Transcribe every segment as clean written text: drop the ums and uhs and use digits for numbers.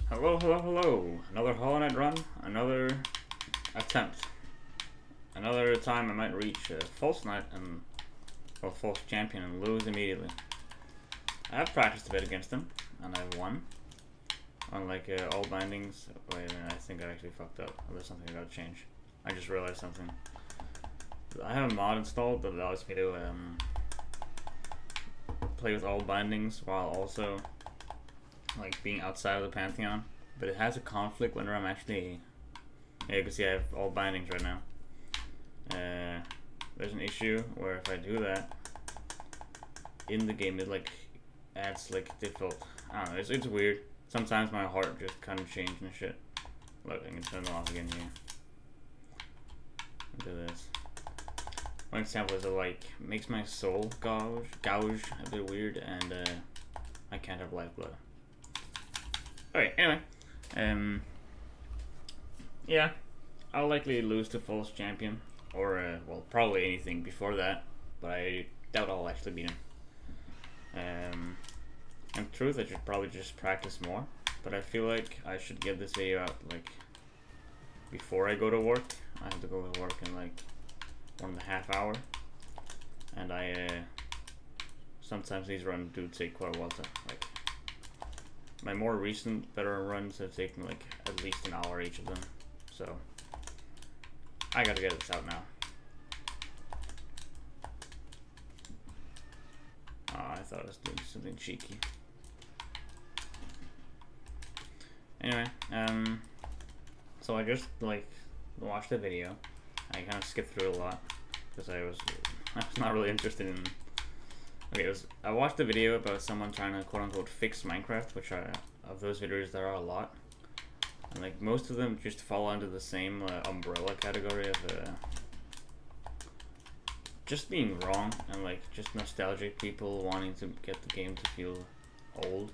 Hello, hello, hello. Another Hollow Knight run, another attempt. Another time I might reach False Knight and or False Champion and lose immediately. I have practiced a bit against him, and I've won. Unlike all bindings. Wait a minute, I think I actually fucked up. There's something I gotta change. I just realized something. I have a mod installed that allows me to play with all bindings while also like being outside of the Pantheon, but it has a conflict whenever I'm actually. Yeah, you can see I have all bindings right now. There's an issue where if I do that in the game, it like adds like default. I don't know. It's weird. Sometimes my heart just kind of changes and shit. Look, I can turn it off again here. Look at this. One example is it like makes my soul gouge a bit weird, and I can't have lifeblood. Okay, anyway, yeah, I'll likely lose to False Champion, or well, probably anything before that, but I doubt I'll actually beat him. In truth, I should probably just practice more, but I feel like I should get this video out like before I go to work. I have to go to work in like 1.5 hours, and sometimes these runs do take quite a while to like. My more recent better runs have taken like at least an hour each of them, so I gotta get this out now. Oh, I thought I was doing something cheeky. Anyway, so I just like watched the video. I kind of skipped through it a lot because I was not really interested in. Okay, I watched a video about someone trying to quote-unquote fix Minecraft, which of those videos there are a lot, and like most of them just fall under the same umbrella category of just being wrong and like just nostalgic people wanting to get the game to feel old.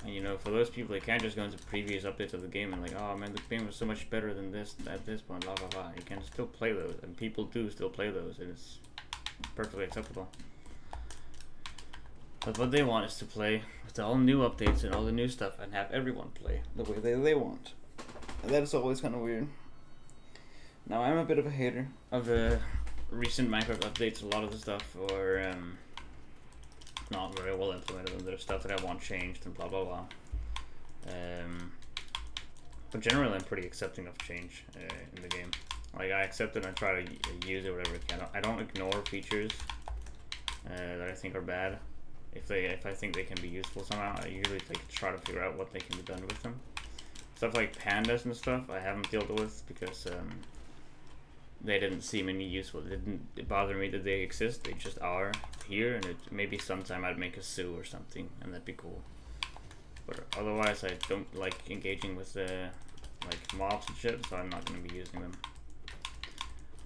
And you know, for those people, they can't just go into previous updates of the game and like, oh man, the game was so much better than this at this point, blah blah blah. You can still play those, and people do still play those, and it's perfectly acceptable. But what they want is to play with all new updates and all the new stuff and have everyone play the way they want. And that is always kind of weird. Now, I'm a bit of a hater of the recent Minecraft updates. A lot of the stuff are not very well implemented, and there's stuff that I want changed and blah blah blah. But generally, I'm pretty accepting of change in the game. Like, I accept it and I try to use it whatever I can. I don't ignore features that I think are bad. If I think they can be useful somehow, I usually like try to figure out what they can be done with them. Stuff like pandas and stuff I haven't dealt with because they didn't seem any useful. It didn't bother me that they exist. They just are here, and maybe sometime I'd make a zoo or something, and that'd be cool. But otherwise, I don't like engaging with like mobs and shit, so I'm not gonna be using them.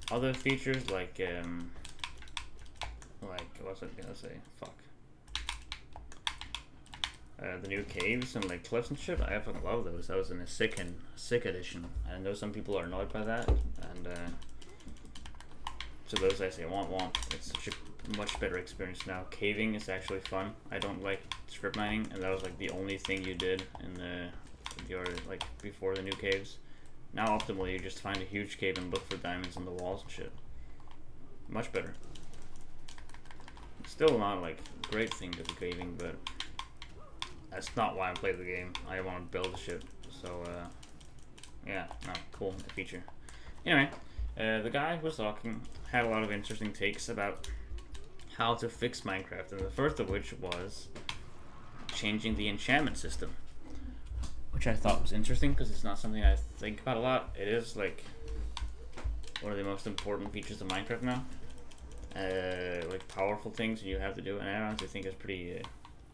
Other features like what's I gonna say? Fuck. The new caves and like cliffs and shit, I fucking love those. That was in a sick edition. I know some people are annoyed by that, and to those I say want. It's such a much better experience now. Caving is actually fun. I don't like strip mining, and that was like the only thing you did in your like before the new caves. Now optimally, you just find a huge cave and look for diamonds on the walls and shit. Much better. Still not like a great thing to be caving, but that's not why I play the game. I want to build shit. So, yeah, no, cool feature. Anyway, the guy who was talking had a lot of interesting takes about how to fix Minecraft, and the first of which was changing the enchantment system, which I thought was interesting because it's not something I think about a lot. It is like one of the most important features of Minecraft now. Like powerful things you have to do, and I honestly think it's pretty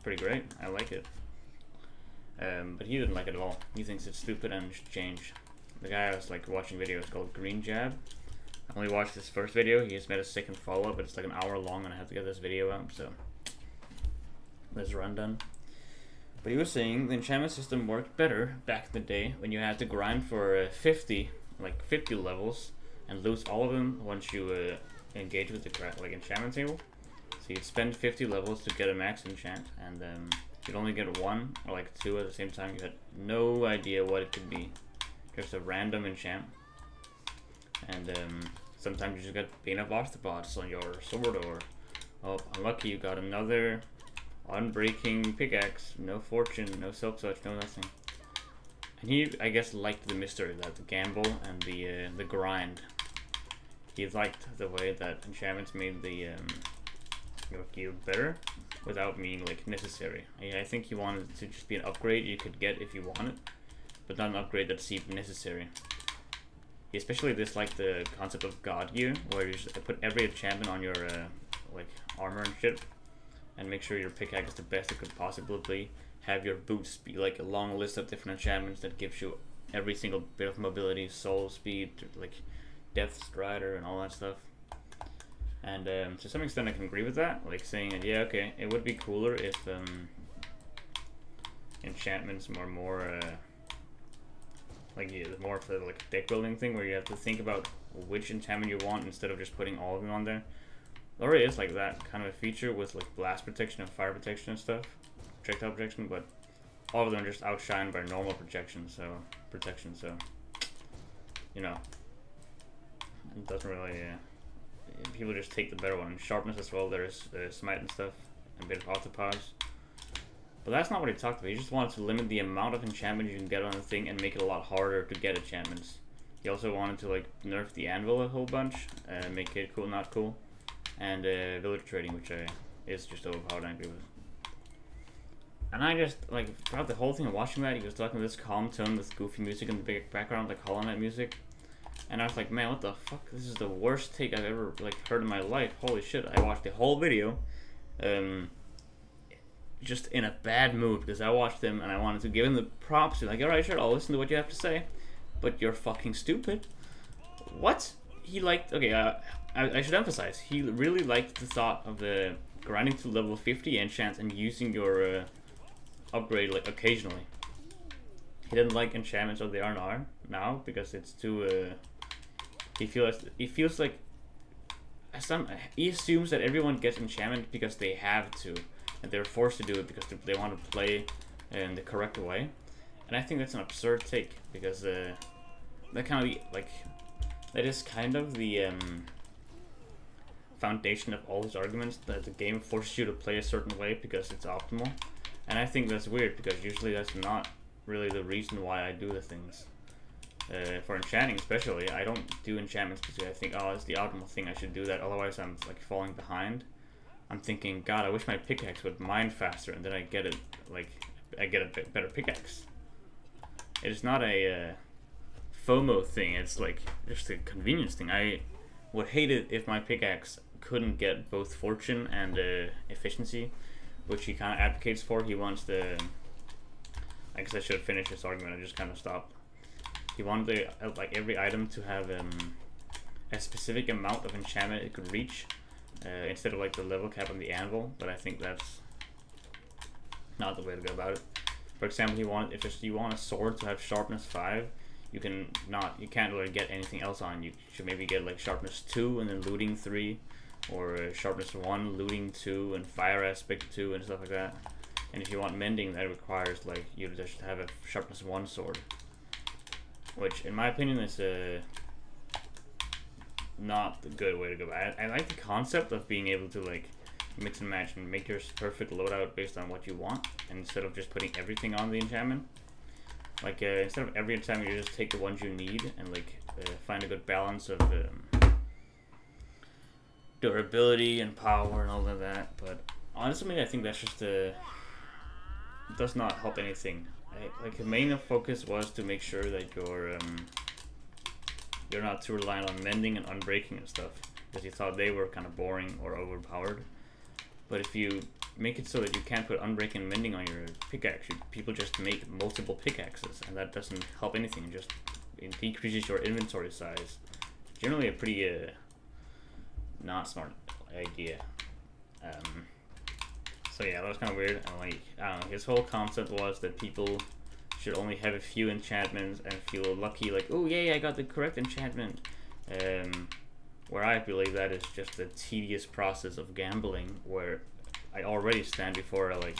great. I like it. But he didn't like it at all. He thinks it's stupid and should change. The guy I was like watching videos called Green Jab. I only watched this first video. He just made a second follow-up, but it's like an hour long, and I have to get this video out, so there's a run done. But he was saying the enchantment system worked better back in the day when you had to grind for 50 levels and lose all of them once you engage with the enchantment table. So you'd spend 50 levels to get a max enchant, and you'd only get one or like two at the same time. You had no idea what it could be. Just a random enchant. And sometimes you just got Bane of Arthropods on your sword, or oh, unlucky, you got another unbreaking pickaxe. No fortune, no Silksong, no nothing. And he, I guess, liked the mystery, that the gamble and the grind. He liked the way that enchantments made the your guild better without being like necessary. I think he wanted to just be an upgrade you could get if you want it, but not an upgrade that seemed necessary. He especially disliked the concept of God gear, where you just put every enchantment on your like armor and shit, and make sure your pickaxe is the best it could possibly be. Have your boots be like a long list of different enchantments that gives you every single bit of mobility, soul speed, like Death Strider and all that stuff. And to some extent I can agree with that, like saying that, yeah, okay, it would be cooler if enchantments were more like more of a like deck building thing, where you have to think about which enchantment you want instead of just putting all of them on there. There already is like that kind of a feature with like blast protection and fire protection and stuff, projectile protection, but all of them are just outshined by normal protection, so you know, it doesn't really people just take the better one. And sharpness as well, there's smite and stuff, and a bit of arthropods. But that's not what he talked about. He just wanted to limit the amount of enchantments you can get on the thing and make it a lot harder to get enchantments. He also wanted to like nerf the anvil a whole bunch, make it cool, not cool, and village trading, which is just overpowered, I agree with. And I just, like, throughout the whole thing of watching that, he was talking this calm tone with goofy music in the background, like Hollow Knight music. And I was like, man, what the fuck? This is the worst take I've ever like heard in my life. Holy shit! I watched the whole video, just in a bad mood, because I watched him and I wanted to give him the props. Like, all right, sure, I'll listen to what you have to say, but you're fucking stupid. What? He liked? Okay, I should emphasize, he really liked the thought of the grinding to level 50 enchants and using your upgrade like occasionally. He didn't like enchantments as they are now because it's too. He feels like he assumes that everyone gets enchantment because they have to, and they're forced to do it because they want to play in the correct way. And I think that's an absurd take, because that kind of like that is kind of the foundation of all his arguments, that the game forces you to play a certain way because it's optimal. And I think that's weird, because usually that's not really the reason why I do the things. For enchanting especially, I don't do enchantments because I think, oh, it's the optimal thing, I should do that, otherwise I'm like falling behind. I'm thinking, God, I wish my pickaxe would mine faster, and then I get it, like, I get a better pickaxe. It is not a FOMO thing, it's like just a convenience thing. I would hate it if my pickaxe couldn't get both fortune and efficiency, which he kind of advocates for. He wants the, I guess I should have finished this argument, I just kind of stopped. He wanted like every item to have a specific amount of enchantment it could reach, instead of like the level cap on the anvil, but I think that's not the way to go about it. For example, he wanted, if you want a sword to have sharpness 5, you can't really get anything else on. You should maybe get like sharpness 2 and then looting 3, or sharpness 1, looting 2, and fire aspect 2 and stuff like that. And if you want mending, that requires like you just have a sharpness 1 sword, which in my opinion is not the good way to go. I like the concept of being able to like mix and match and make your perfect loadout based on what you want, instead of just putting everything on the enchantment. Like instead of every enchantment, you just take the ones you need and like find a good balance of durability and power and all of that. But honestly, I think that's just does not help anything. Like the main focus was to make sure that you're not too reliant on mending and unbreaking and stuff, because you thought they were kind of boring or overpowered. But if you make it so that you can't put unbreaking and mending on your pickaxe, people just make multiple pickaxes, and that doesn't help anything. It decreases your inventory size. Generally a pretty not smart idea. So yeah, that was kind of weird. And like, I don't know, his whole concept was that people should only have a few enchantments and feel lucky, like, oh yay, I got the correct enchantment. Where I believe that is just a tedious process of gambling, where I already stand before like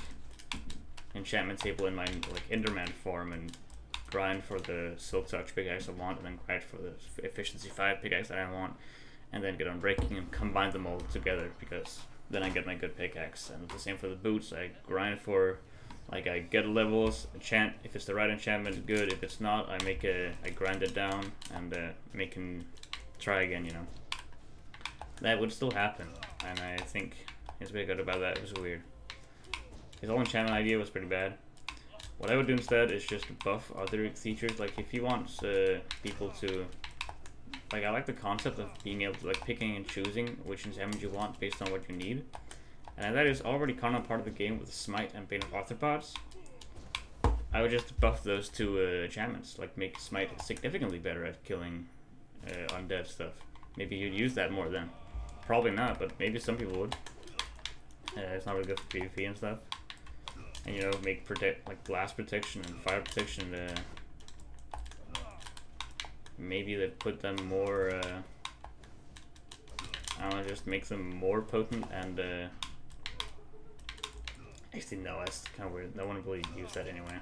enchantment table in my like Enderman form and grind for the Silksong pickaxe I want, and then grind for the efficiency 5 pickaxe that I want, and then get on breaking and combine them all together, because then I get my good pickaxe. And the same for the boots. I grind for, like, I get levels, enchant if it's the right enchantment, good. If it's not, I grind it down and make him try again. You know, that would still happen, and I think it's pretty good about that. It was weird. His whole enchantment idea was pretty bad. What I would do instead is just buff other features. Like, if you want people to, like, I like the concept of being able to, like, picking and choosing which enchantment you want based on what you need. And that is already kind of part of the game with Smite and Bane of Arthropods. I would just buff those two enchantments, like make Smite significantly better at killing undead stuff. Maybe you'd use that more then. Probably not, but maybe some people would. It's not really good for PvP and stuff. And, you know, make like blast protection and fire protection. Maybe they put them more. I don't know, just make them more potent and. Actually, no, that's kind of weird. No one really use that anyway.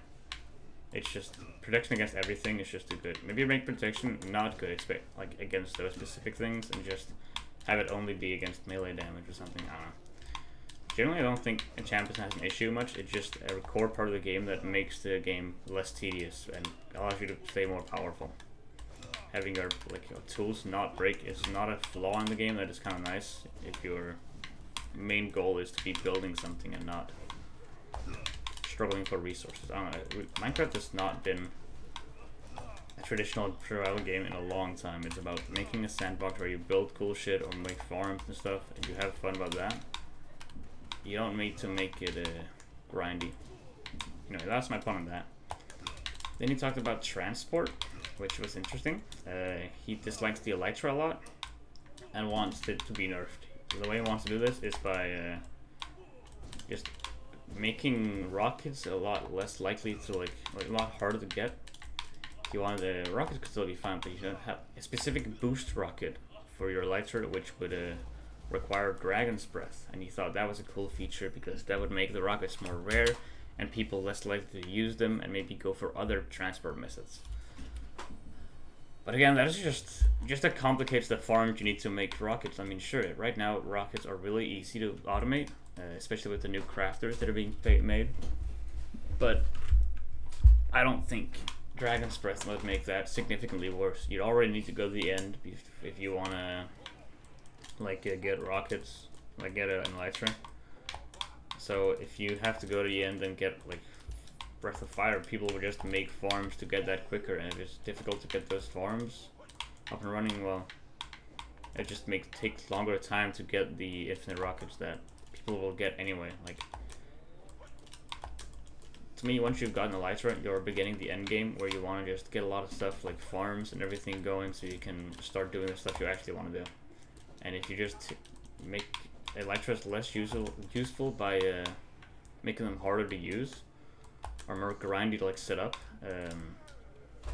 It's just protection against everything is just too good. Maybe make protection not good, like against those specific things, and just have it only be against melee damage or something. I don't know. Generally, I don't think enchantment has an issue much. It's just a core part of the game that makes the game less tedious and allows you to stay more powerful. Having your tools not break is not a flaw in the game. That is kind of nice if your main goal is to be building something and not struggling for resources. I don't know. Minecraft has not been a traditional survival game in a long time. It's about making a sandbox where you build cool shit or make farms and stuff, and you have fun about that. You don't need to make it grindy. Anyway, that's my point on that. Then he talked about transport, which was interesting. He dislikes the Elytra a lot and wants it to be nerfed. So the way he wants to do this is by just making rockets a lot less likely to, like a lot harder to get. He wanted the rockets could still be fine, but you should have a specific boost rocket for your Elytra, which would require Dragon's Breath, and he thought that was a cool feature because that would make the rockets more rare and people less likely to use them and maybe go for other transport methods. But again, that is just that complicates the farms you need to make rockets. I mean, sure, right now rockets are really easy to automate, especially with the new crafters that are being made. But I don't think Dragon's Breath would make that significantly worse. You'd already need to go to the end if you want to get rockets, get an Elytra. So if you have to go to the end and get Breath of Fire, people will just make farms to get that quicker, and if it's difficult to get those farms up and running, well, it just takes longer time to get the infinite rockets that people will get anyway. To me, once you've gotten Elytra, you're beginning the end game where you want to just get a lot of stuff like farms and everything going so you can start doing the stuff you actually want to do. And if you just make Elytras less useful by making them harder to use or more grindy to set up,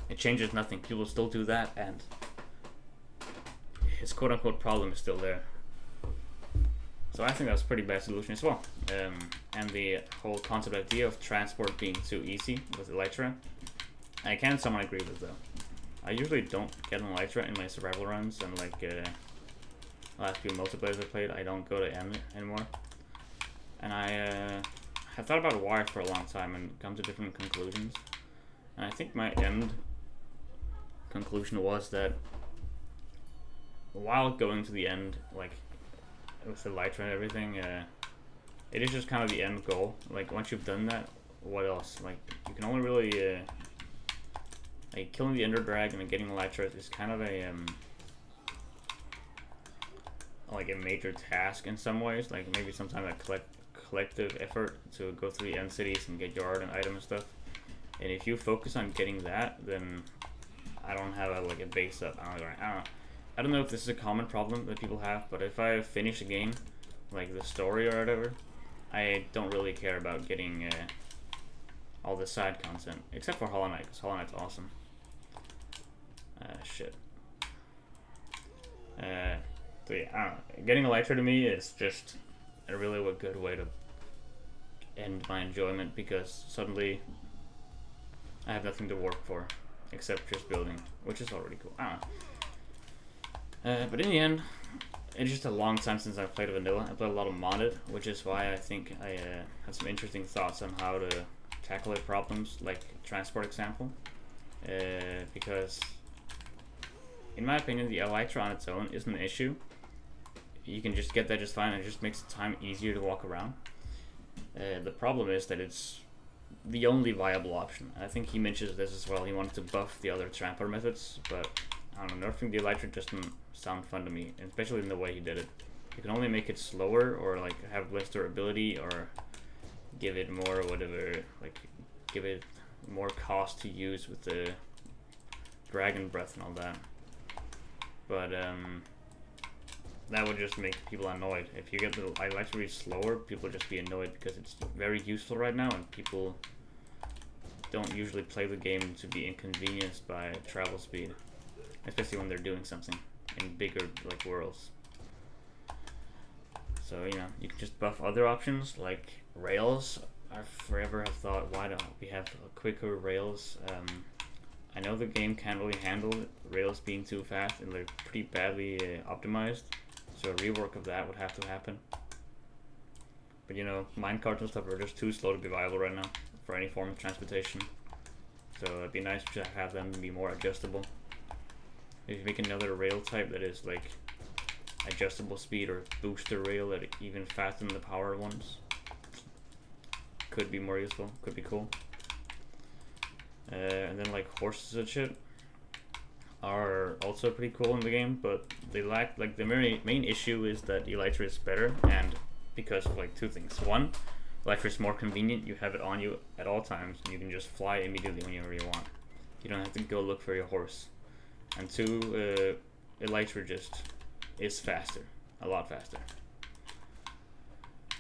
it changes nothing. People still do that, and his quote-unquote problem is still there. So I think that's a pretty bad solution as well. And the whole concept idea of transport being too easy with Elytra, I can somewhat agree with though. I usually don't get an Elytra in my survival runs, and last few multiplayers I played, I don't go to end anymore. And I have thought about why for a long time and come to different conclusions. And I think my end conclusion was that while going to the end, with the Elytra and everything, it is just kind of the end goal. Once you've done that, what else? You can only really killing the Ender Dragon and getting Elytra is kind of a major task in some ways. Maybe sometimes a collective effort to go through the end cities and get yard and item and stuff. And if you focus on getting that, then I don't have a base up. I don't know if this is a common problem that people have, but if I finish a game, the story or whatever, I don't really care about getting all the side content, except for Hollow Knight, because Hollow Knight's awesome. Shit. So yeah, I don't know. Getting Elytra to me is just a really good way to end my enjoyment because suddenly I have nothing to work for except just building, which is already cool. I don't know. But in the end, it's just a long time since I've played vanilla. I played a lot of modded, which is why I think I had some interesting thoughts on how to tackle problems like transport example. Because in my opinion, the elytra on its own isn't an issue. You can just get that just fine, and it just makes the time easier to walk around. The problem is that it's the only viable option. I think he mentions this as well. He wanted to buff the other trampler methods, but I don't know, nerfing the elytra doesn't sound fun to me, especially in the way he did it. You can only make it slower or like have less durability or give it more whatever, like give it more cost to use with the dragon breath and all that. But that would just make people annoyed. If you get the elytra really slower, people would just be annoyed because it's very useful right now and people don't usually play the game to be inconvenienced by travel speed, especially when they're doing something in bigger like worlds. So you know, you can just buff other options like rails. I forever have thought, why don't we have quicker rails? I know the game can't really handle rails being too fast and they're pretty badly optimized, so a rework of that would have to happen. But you know, minecarts and stuff are just too slow to be viable right now for any form of transportation. So it'd be nice to have them be more adjustable. If you make another rail type that is like adjustable speed or booster rail that even faster than the power ones, could be more useful, could be cool. And then like horses and shit are also pretty cool in the game, but they lack, like the main issue is that elytra is better, and because of like two things. One, elytra is more convenient, you have it on you at all times and you can just fly immediately whenever you want. You don't have to go look for your horse. And two, elytra just is faster, a lot faster.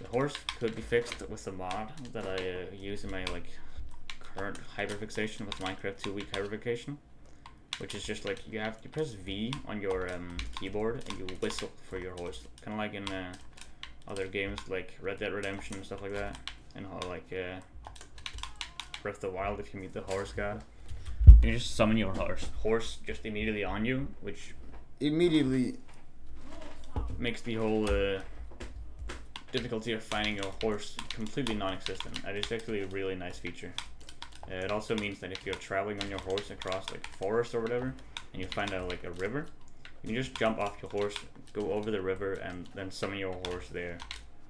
The horse could be fixed with the mod that I use in my like current hyperfixation with Minecraft 2-week hyperfixation, which is just like you press V on your keyboard and you whistle for your horse, kind of like in other games like Red Dead Redemption and stuff like that, and how like Breath of the Wild, if you meet the horse god, you can just summon your horse just immediately on you, which immediately makes the whole difficulty of finding a horse completely non-existent. That is actually a really nice feature. It also means that if you're traveling on your horse across like forest or whatever, and you find like a river, you can just jump off your horse, go over the river, and then summon your horse there.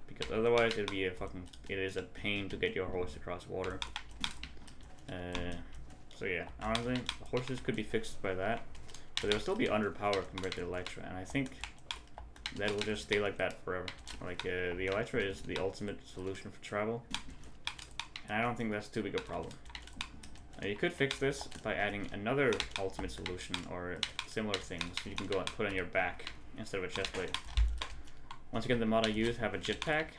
Because otherwise it is a pain to get your horse across water. So yeah, honestly, the horses could be fixed by that, but they'll still be underpowered compared to elytra, and I think that will just stay like that forever. Like the elytra is the ultimate solution for travel, and I don't think that's too big a problem. You could fix this by adding another ultimate solution or similar things you can go and put on your back instead of a chest plate. Once again, the mod I use have a jetpack,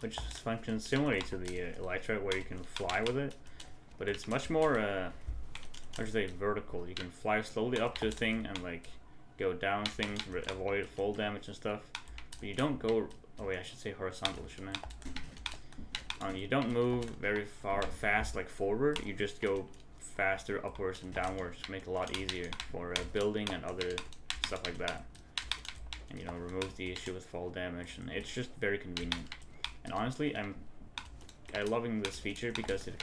which functions similarly to the elytra, where you can fly with it, but it's much more how should I say, vertical. You can fly slowly up to a thing and like go down things, avoid fall damage and stuff. But you don't go, oh wait, I should say horizontal, shouldn't I? You don't move very fast like forward, you just go faster upwards and downwards to make it a lot easier for building and other stuff like that. And you know, remove the issue with fall damage, and it's just very convenient. And honestly, I'm loving this feature because it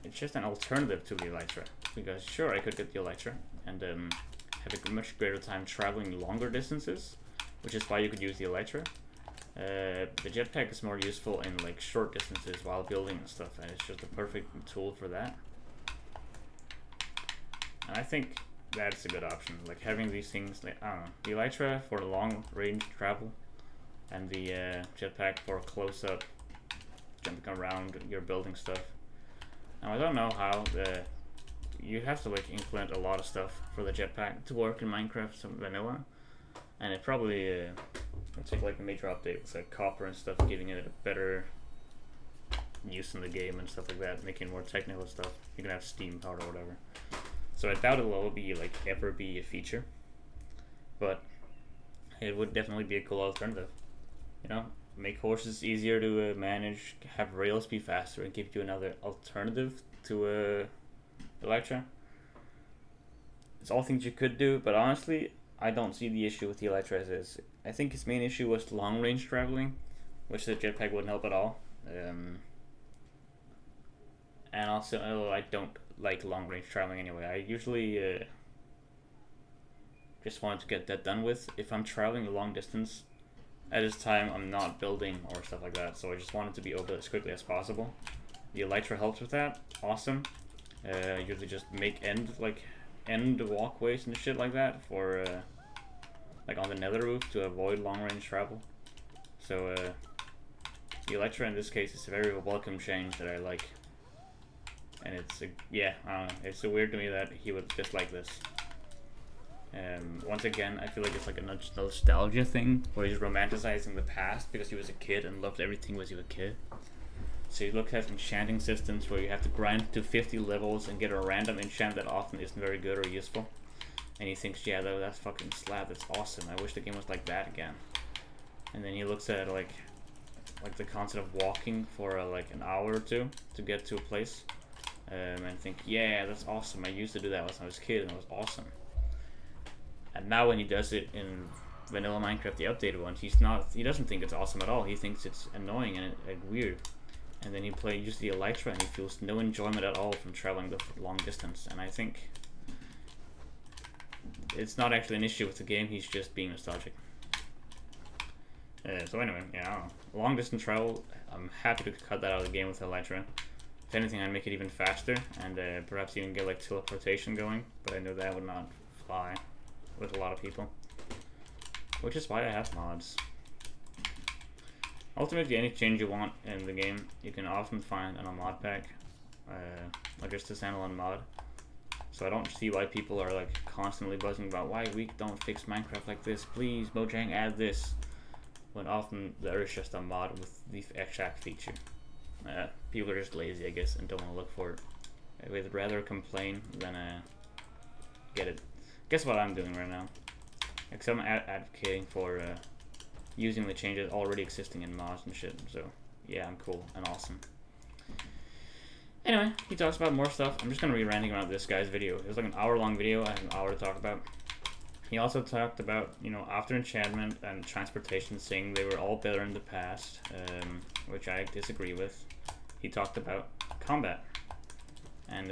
it's just an alternative to the elytra. Because sure, I could get the elytra and have a much greater time traveling longer distances, which is why you could use the elytra. The jetpack is more useful in like short distances while building and stuff, and it's just a perfect tool for that. And I think that's a good option, like having these things, like, I don't know, the elytra for long range travel, and the jetpack for close up jumping around your building stuff. Now I don't know how you have to like implement a lot of stuff for the jetpack to work in Minecraft vanilla, and it probably will take like a major update with like copper and stuff, giving it a better use in the game and stuff like that, making more technical stuff. You can have steam powered or whatever. So I doubt it will ever be a feature, but it would definitely be a cool alternative. you know, make horses easier to manage, have rails be faster, and give you another alternative to Elytra. It's all things you could do, but honestly, I don't see the issue with the Elytra as is. I think his main issue was long range traveling, which the jetpack wouldn't help at all. And also, I don't like long range traveling anyway. I usually just wanted to get that done with. If I'm traveling a long distance, at this time I'm not building or stuff like that, so I just wanted to be over as quickly as possible. The Elytra helps with that. Awesome. Usually just make end walkways and shit like that for like on the nether roof to avoid long range travel. So the Elytra in this case is a very welcome change that I like. And it's yeah, I don't know, it's so weird to me that he would dislike this. Once again, I feel like it's like a nostalgia thing where he's romanticizing the past because he was a kid and loved everything when he was a kid. So you look at enchanting systems where you have to grind to 50 levels and get a random enchant that often isn't very good or useful. And he thinks, yeah, that's fucking slap, that's awesome, I wish the game was like that again. And then he looks at like the concept of walking for like an hour or two to get to a place. And think, yeah, that's awesome, I used to do that when I was a kid and it was awesome. And now when he does it in vanilla Minecraft, the updated one, he doesn't think it's awesome at all. He thinks it's annoying and weird. And then he uses the Elytra and he feels no enjoyment at all from traveling the long distance. And I think it's not actually an issue with the game, he's just being nostalgic. So anyway, yeah, I don't know. Long distance travel, I'm happy to cut that out of the game with Elytra. If anything, I'd make it even faster and perhaps even get like teleportation going, but I know that would not fly with a lot of people, which is why I have mods. Ultimately, any change you want in the game, you can often find in a mod pack, or just a standalone mod. So I don't see why people are like constantly buzzing about why we don't fix Minecraft like this. Please, Mojang, add this. When often there is just a mod with the exact feature. People are just lazy, I guess, and don't want to look for it. I would rather complain than get it. Guess what I'm doing right now? Except I'm advocating for using the changes already existing in mods and shit. So yeah, I'm cool and awesome. Anyway, he talks about more stuff. I'm just gonna be ranting about this guy's video. It was like an hour-long video. I have an hour to talk about. He also talked about, you know, after enchantment and transportation, saying they were all better in the past, which I disagree with. He talked about combat, and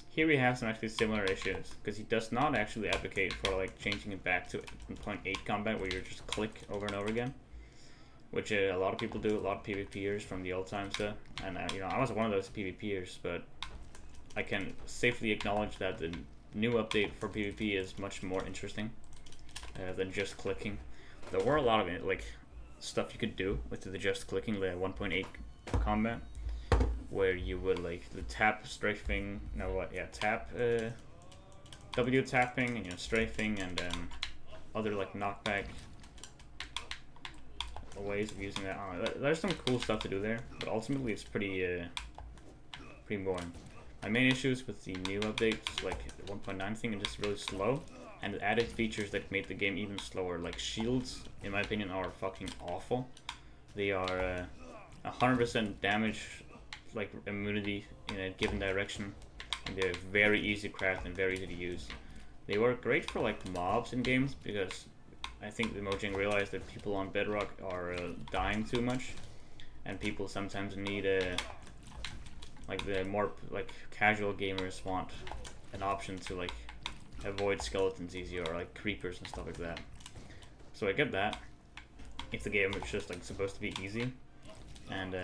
here we have some actually similar issues, because he does not actually advocate for like changing it back to 0.8 combat where you just click over and over again, which a lot of people do, a lot of PvPers from the old time stuff, and you know, I was one of those PvPers, but I can safely acknowledge that the new update for PvP is much more interesting than just clicking. There were a lot of like stuff you could do with the just clicking, the 1.8 combat, where you would like the tap strafing, tap W tapping and strafing and other like knockback ways of using that. There's some cool stuff to do there, but ultimately it's pretty boring. My main issues with the new updates, like the 1.9 thing, is just really slow, and the added features that made the game even slower, like shields, in my opinion, are fucking awful. They are 100% damage, like immunity in a given direction, and they're very easy to craft and very easy to use. They work great for like mobs in games, because I think the Mojang realized that people on Bedrock are dying too much, and people sometimes need like the more like casual gamers want an option to like avoid skeletons easier, or like creepers and stuff like that. So I get that if the game is just like supposed to be easy, and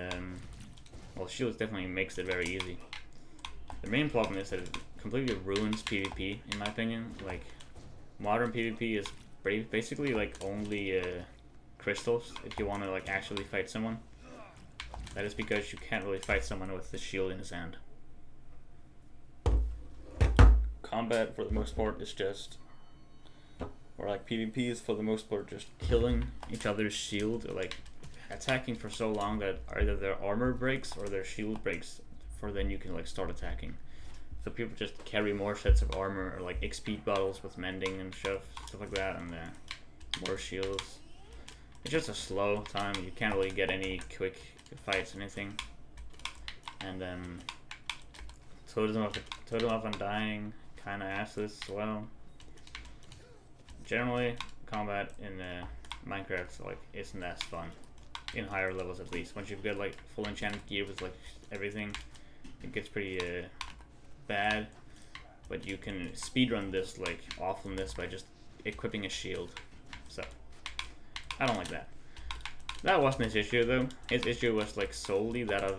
well, shields definitely makes it very easy. The main problem is that it completely ruins PvP, in my opinion. Like modern PvP is basically like only crystals if you want to like actually fight someone. That is because you can't really fight someone with the shield in his hand. Combat, for the most part, is just, or like PvP is for the most part just killing each other's shield, or like attacking for so long that either their armor breaks or their shield breaks, for then you can like start attacking. So people just carry more sets of armor, or like XP bottles with mending and stuff like that, and more shields. it's just a slow time. You can't really get any quick fights or anything. And then Totem of Undying kind of asses as well. Generally, combat in Minecraft like isn't as fun in higher levels, at least. Once you've got like full enchanted gear with like everything, it gets pretty bad. But you can speedrun this like awfulness by just equipping a shield. So I don't like that. That wasn't his issue though. His issue was like solely that of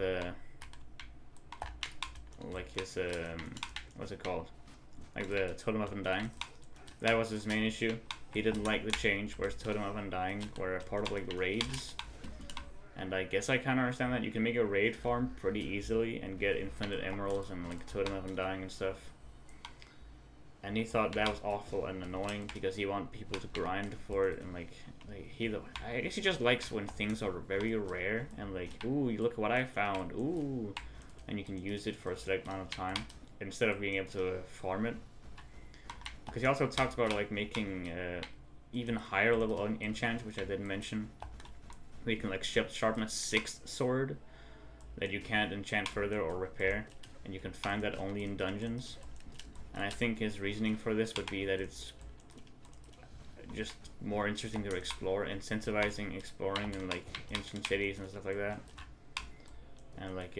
like his what's it called? Like the Totem of Undying. That was his main issue. He didn't like the change, whereas Totem of Undying were a part of like raids. And I guess I kind of understand that. You can make a raid farm pretty easily and get infinite emeralds and like Totem of Undying and stuff. And he thought that was awful and annoying because he wanted people to grind for it, and like I guess he just likes when things are very rare and like, ooh, look at what I found, ooh, and you can use it for a select amount of time instead of being able to farm it. Because he also talks about like making even higher level enchant, which I didn't mention. Where you can like sharpen a 6th sword that you can't enchant further or repair, and you can find that only in dungeons. And I think his reasoning for this would be that it's just more interesting to explore, incentivizing exploring in like ancient cities and stuff like that, and like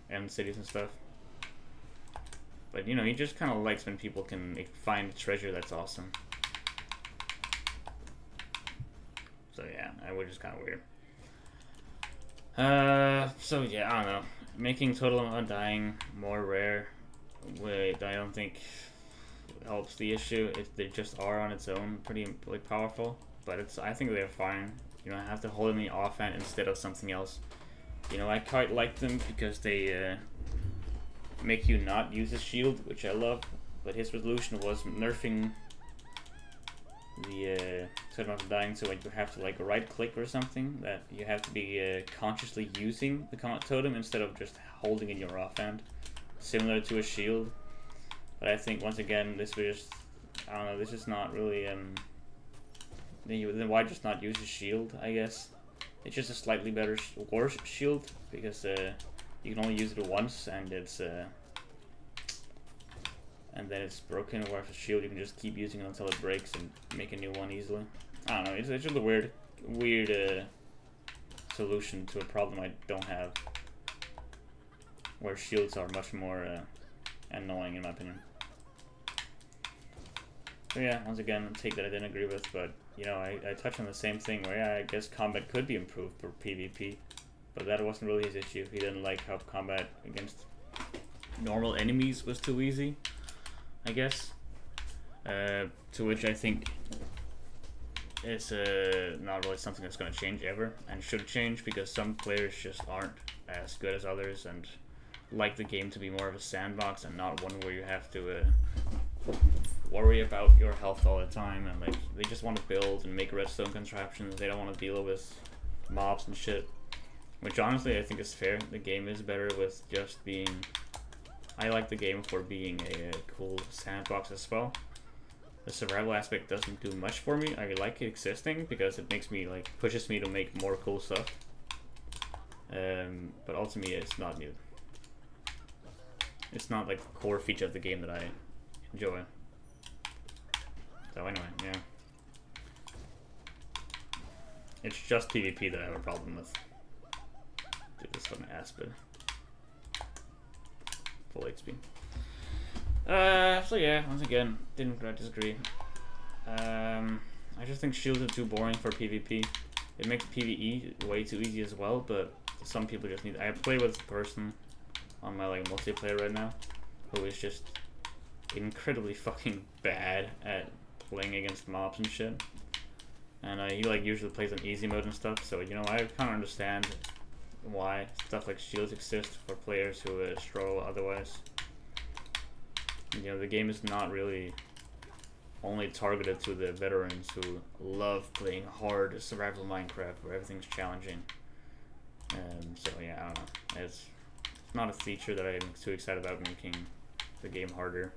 end cities and stuff. But you know, he just kind of likes when people can find treasure that's awesome. So yeah, which is kind of weird. So yeah, I don't know. Making Totem Undying more rare, I don't think helps the issue. They just are on its own pretty like powerful, but I think they're fine. You know, I have to hold them in the offhand instead of something else. You know, I quite like them because they make you not use a shield, which I love. But his resolution was nerfing the Totem of Undying, so like you have to like right click or something, that you have to be consciously using the totem instead of just holding in your offhand, similar to a shield. But I think once again this was just, I don't know, this is not really then why just not use a shield? I guess it's just a slightly better worse shield, because you can only use it once and it's and then it's broken, whereas a shield you can just keep using it until it breaks and make a new one easily. I don't know, it's just a weird solution to a problem I don't have, where shields are much more annoying in my opinion. So yeah, once again, a take that I didn't agree with, but you know, I touched on the same thing where yeah, I guess combat could be improved for PvP, but that wasn't really his issue. He didn't like how combat against normal enemies was too easy, I guess. To which I think is not really something that's going to change ever, and should change, because some players just aren't as good as others and like the game to be more of a sandbox and not one where you have to worry about your health all the time, and like they just want to build and make redstone contraptions. They don't want to deal with mobs and shit, which honestly I think is fair. The game is better with just being, I like the game for being a cool sandbox as well. The survival aspect doesn't do much for me. I like it existing because it makes me like, pushes me to make more cool stuff, but ultimately it's not new. It's not like the core feature of the game that I enjoy. So anyway, yeah. It's just PvP that I have a problem with. Do this one Aspid. Full HP. So yeah, once again, didn't disagree. I just think shields are too boring for PvP. It makes PvE way too easy as well, but some people just need. I play with a person on my like multiplayer right now who is just incredibly fucking bad at playing against mobs and shit, and he like usually plays on easy mode and stuff, so you know, I kind of understand why stuff like shields exist for players who struggle otherwise. You know, the game is not really only targeted to the veterans who love playing hard survival Minecraft where everything's challenging. So yeah, I don't know, it's not a feature that I'm too excited about, making the game harder.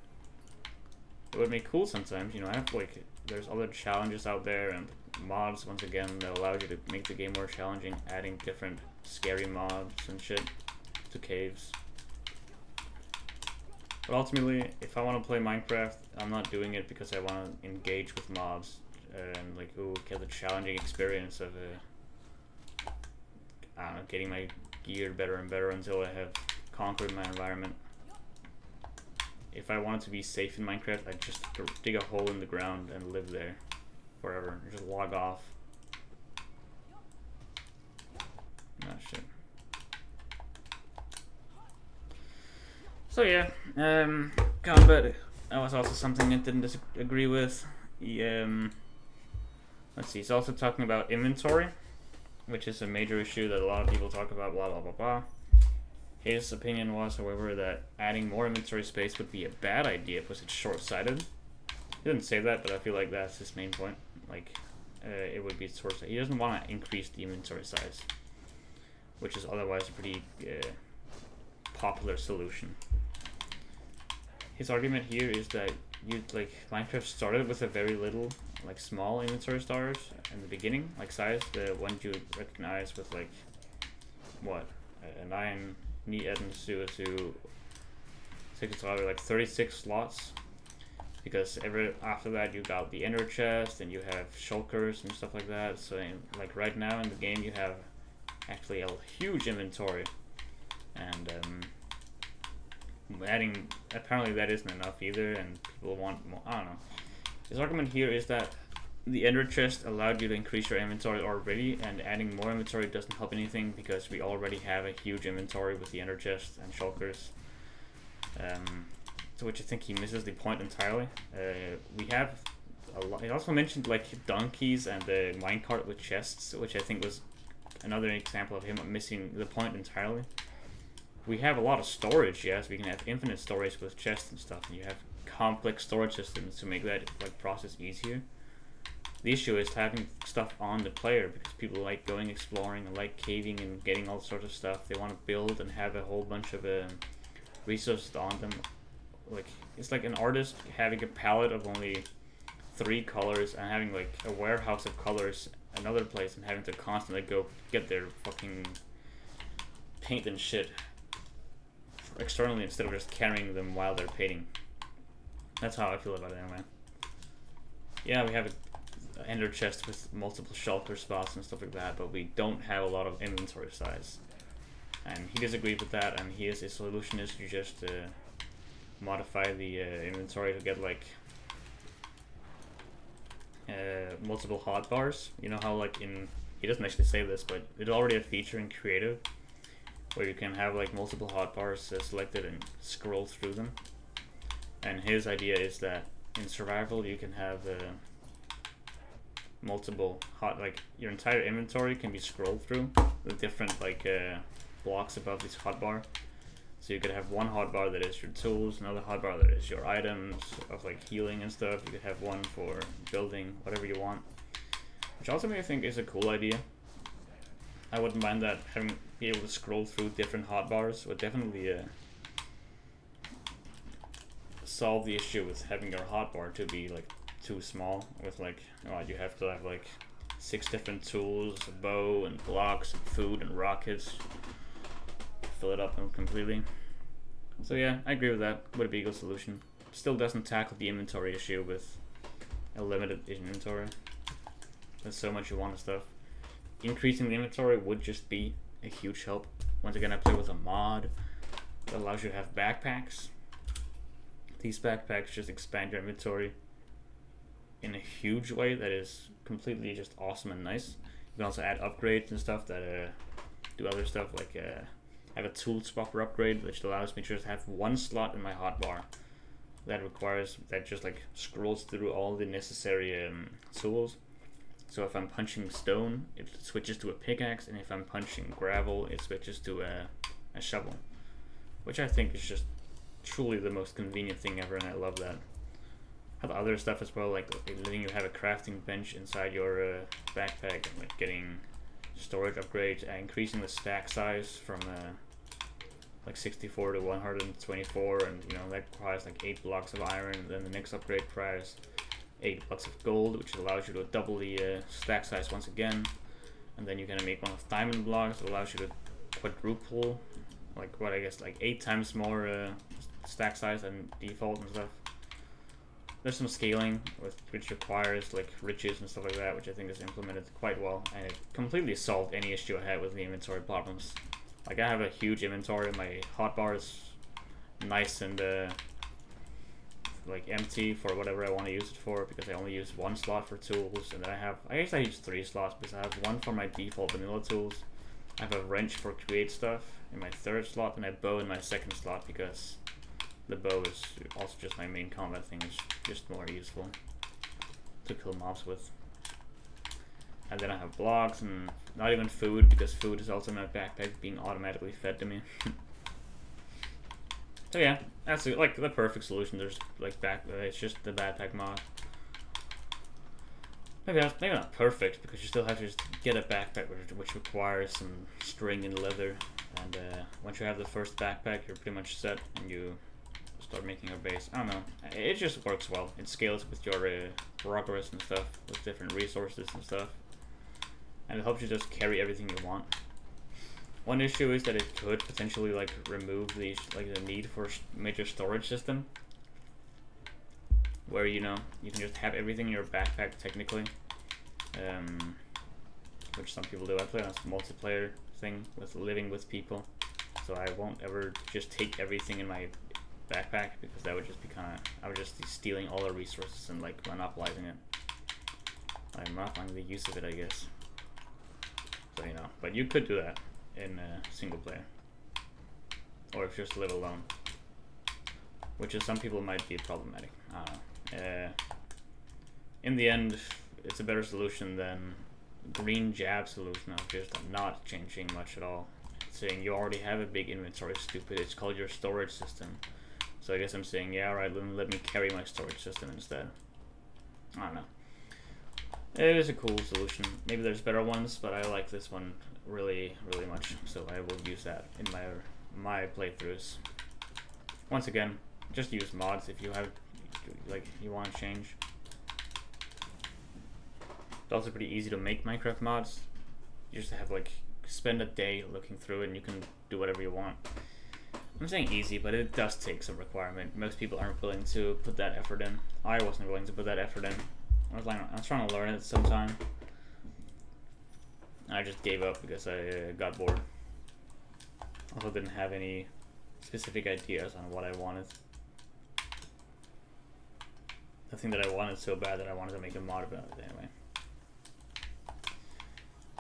It would make cool sometimes, you know. I have like, there's other challenges out there, and mods, once again, that allow you to make the game more challenging, adding different scary mobs and shit to caves. But ultimately, if I want to play Minecraft, I'm not doing it because I want to engage with mobs and like, ooh, get the challenging experience of I don't know, getting my gear better and better until I have conquered my environment. If I wanted to be safe in Minecraft, I'd just dig a hole in the ground and live there forever. Just log off. Oh shit. So yeah, combat. That was also something I didn't disagree with. Let's see. He's also talking about inventory, which is a major issue that a lot of people talk about. Blah blah blah blah. His opinion was, however, that adding more inventory space would be a bad idea because it's short-sighted. He didn't say that, but I feel like that's his main point. Like, it would be short-sighted. He doesn't want to increase the inventory size, which is otherwise a pretty popular solution. His argument here is that Minecraft started with a very little, like, small inventory stars in the beginning, like size, the ones you recognize with like what, a 9 ni 7 to 6 like 36 slots, because after that you got the ender chest and you have shulkers and stuff like that. So like right now in the game you have actually a huge inventory, and apparently that isn't enough either, and people want more. I don't know. His argument here is that the ender chest allowed you to increase your inventory already, and adding more inventory doesn't help anything because we already have a huge inventory with the ender chest and shulkers. To which I think he misses the point entirely. We have a lot. He also mentioned like donkeys and the minecart with chests, which I think was another example of him missing the point entirely. We have a lot of storage, yes. We can have infinite storage with chests and stuff, and you have complex storage systems to make that like process easier. The issue is having stuff on the player, because people like going exploring and like caving and getting all sorts of stuff. They want to build and have a whole bunch of resources on them. Like, it's like an artist having a palette of only 3 colors and having like a warehouse of colors another place and having to constantly go get their fucking paint and shit externally instead of just carrying them while they're painting. That's how I feel about it anyway. Yeah, we have an ender chest with multiple shulker spots and stuff like that, but we don't have a lot of inventory size. And he disagrees with that, and his solution is to just modify the inventory to get like multiple hotbars. You know how like he doesn't actually say this, but it's already a feature in creative where you can have like multiple hotbars selected and scroll through them. And his idea is that in survival you can have multiple like your entire inventory can be scrolled through with different like blocks above this hotbar. So you could have one hotbar that is your tools, another hotbar that is your items of like healing and stuff. You could have one for building, whatever you want. Which ultimately I think is a cool idea. I wouldn't mind that, be able to scroll through different hotbars would definitely solve the issue with having your hotbar to be like too small. With like, you have to have like 6 different tools, a bow and blocks and food and rockets. Fill it up completely. So yeah, I agree with that. Would be a good solution. Still doesn't tackle the inventory issue with a limited inventory. There's so much you want of stuff. Increasing the inventory would just be a huge help. Once again, I play with a mod that allows you to have backpacks. These backpacks just expand your inventory in a huge way that is completely just awesome and nice. You can also add upgrades and stuff that do other stuff, like I have a tool swapper upgrade which allows me to just have one slot in my hotbar that just like scrolls through all the necessary tools. So if I'm punching stone, it switches to a pickaxe, and if I'm punching gravel, it switches to a shovel, which I think is just truly the most convenient thing ever, and I love that. I have other stuff as well, like letting you have a crafting bench inside your backpack, and like getting storage upgrades, and increasing the stack size from like 64 to 124, and you know that requires like 8 blocks of iron, and then the next upgrade requires 8 blocks of gold, which allows you to double the stack size once again. And then you're gonna make one of diamond blocks that allows you to quadruple, like what I guess like 8 times more stack size than default and stuff. There's some scaling which requires like riches and stuff like that, which I think is implemented quite well, and it completely solved any issue I had with the inventory problems. Like I have a huge inventory, my hotbar is nice and like empty for whatever I want to use it for, because I only use 1 slot for tools, and then I guess I use 3 slots because I have 1 for my default vanilla tools. I have a wrench for create stuff in my 3rd slot, and a bow in my 2nd slot because the bow is also just my main combat thing. It's just more useful to kill mobs with. And then I have blocks and not even food, because food is also in my backpack being automatically fed to me. So yeah, that's like the perfect solution. There's like it's just the backpack mod. Maybe not perfect, because you still have to just get a backpack which requires some string and leather. And once you have the first backpack, you're pretty much set, and you start making your base. I don't know. It just works well. It scales with your progress and stuff, with different resources and stuff, and it helps you just carry everything you want. One issue is that it could potentially like remove the need for major storage system, where you know you can just have everything in your backpack technically, which some people do. I play on a multiplayer thing with living with people, so I won't ever just take everything in my backpack, because that would just be I would just be stealing all the resources and like monopolizing it. I'm monopolizing the use of it, I guess. So you know, but you could do that in single player, or if you just live alone, which is some people might be problematic. I don't know. In the end, it's a better solution than green jab solution of just not changing much at all. It's saying you already have a big inventory, stupid. It's called your storage system. So I guess I'm saying, yeah, alright, then let me carry my storage system instead. I don't know. It is a cool solution. Maybe there's better ones, but I like this one really, really much. So I will use that in my playthroughs. Once again, just use mods if you have, like, you want to change. It's also pretty easy to make Minecraft mods. You just have like spend a day looking through it, and you can do whatever you want. I'm saying easy, but it does take some requirement. Most people aren't willing to put that effort in. I wasn't willing to put that effort in. I was trying to learn it sometime. I just gave up because I got bored. Also didn't have any specific ideas on what I wanted. The thing that I wanted so bad that I wanted to make a mod about it anyway.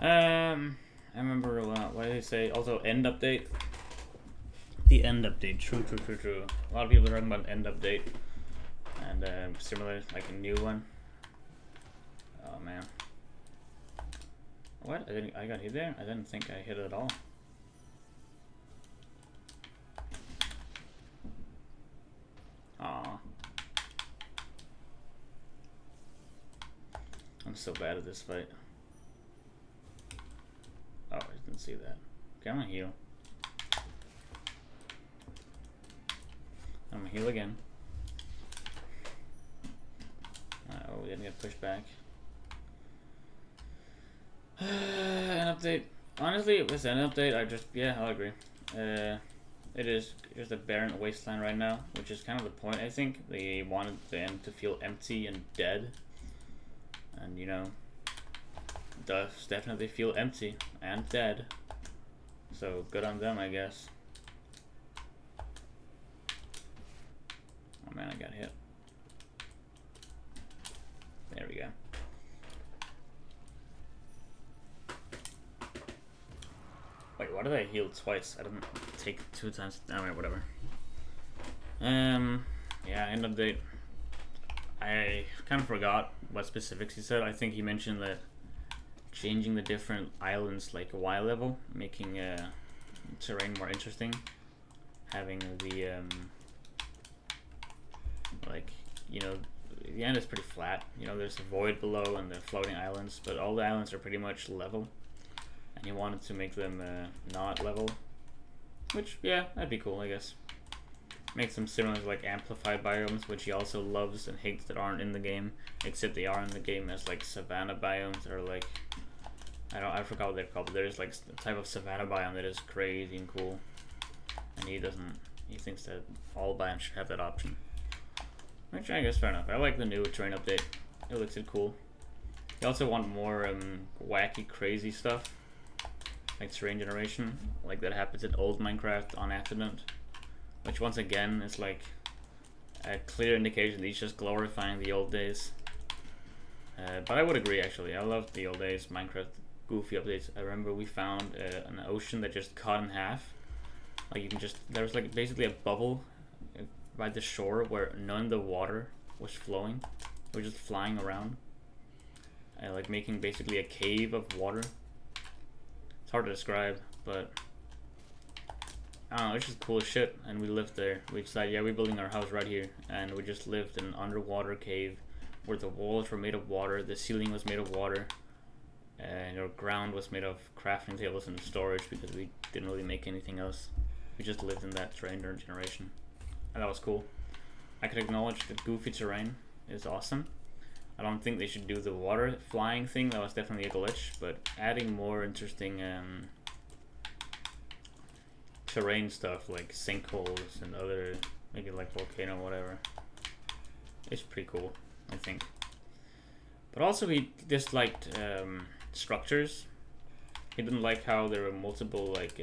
I remember, what did they say? Also, end update. The end update, true. A lot of people are talking about end update. And similar, like a new one. Oh man. What? I got hit there? I didn't think I hit it at all. Aw. I'm so bad at this fight. Oh, I didn't see that. Okay, I'm gonna heal. I'm gonna heal again. Oh, we didn't get pushed back. An update. Honestly, with an update, I'll agree. It is just a barren wasteland right now, which is kind of the point, I think. They wanted the end to feel empty and dead. And, you know, it does definitely feel empty and dead. So, good on them, I guess. Oh man, I got hit. There we go. Wait, why did I heal twice? I didn't take 2 times. Alright, whatever. Yeah, end update. I kind of forgot what specifics he said. I think he mentioned that changing the different islands like Y level, making terrain more interesting. Having the like, you know, the end is pretty flat. You know, there's a void below and the floating islands, but all the islands are pretty much level. And he wanted to make them not level, which, yeah, that'd be cool, I guess. Makes them similar to like amplified biomes, which he also loves and hates that aren't in the game, except they are in the game as like savanna biomes, or like I forgot what they're called, but there's like a type of savanna biome that is crazy and cool, and he thinks that all biomes should have that option, which I guess fair enough. I like the new terrain update. It looks cool. You also want more wacky, crazy stuff, like terrain generation, like that happens in old Minecraft on accident, which once again is like a clear indication that he's just glorifying the old days. But I would agree, actually. I loved the old days Minecraft goofy updates. I remember we found an ocean that just cut in half. Like you can just, there was like basically a bubble by the shore where none of the water was flowing. It was just flying around. Like making basically a cave of water. It's hard to describe, but I don't know, it's just cool as shit. And we lived there. We decided, yeah, we're building our house right here, and we just lived in an underwater cave where the walls were made of water, the ceiling was made of water, and our ground was made of crafting tables and storage because we didn't really make anything else. We just lived in that terrain during generation, and that was cool. I could acknowledge that goofy terrain is awesome. I don't think they should do the water flying thing. That was definitely a glitch, but adding more interesting terrain stuff like sinkholes and other, maybe like volcano, whatever, it's pretty cool, I think. But also he disliked structures. He didn't like how there were multiple like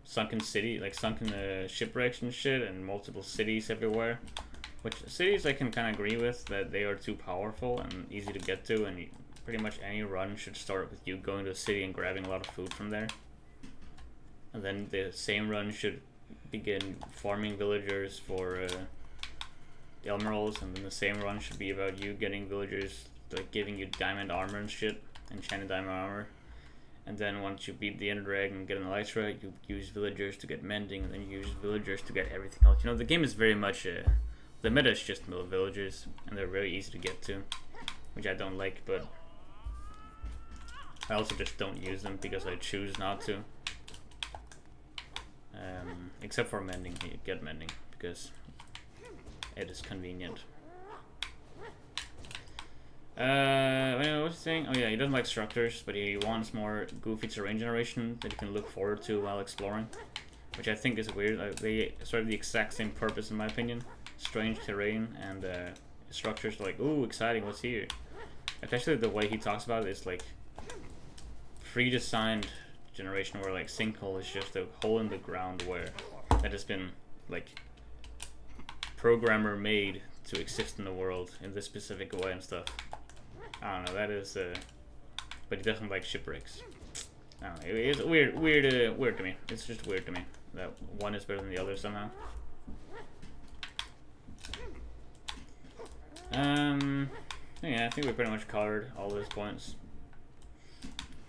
sunken shipwrecks and shit, and multiple cities everywhere. Which cities I can kind of agree with, that they are too powerful and easy to get to, and pretty much any run should start with you going to a city and grabbing a lot of food from there. And then the same run should begin farming villagers for emeralds, and then the same run should be about you getting villagers like giving you diamond armor and shit, enchanted diamond armor. And then once you beat the Ender Dragon and get an elytra, you use villagers to get mending, and then you use villagers to get everything else. You know, the game is very much the meta is just mill villagers, and they're very easy to get to, which I don't like, but I also just don't use them because I choose not to. Except for mending, you get mending because it is convenient. Anyway, what's he saying? Oh yeah, he doesn't like structures, but he wants more goofy terrain generation that you can look forward to while exploring, which I think is weird. They serve the exact same purpose in my opinion. Strange terrain and structures like, ooh, exciting, what's here? Especially the way he talks about it is like pre-designed generation, where like sinkhole is just a hole in the ground where that has been like programmer made to exist in the world in this specific way and stuff. I don't know, that is but he doesn't like shipwrecks. I don't know, it's weird to me. It's just weird to me that one is better than the other somehow. Yeah, I think we pretty much covered all those points.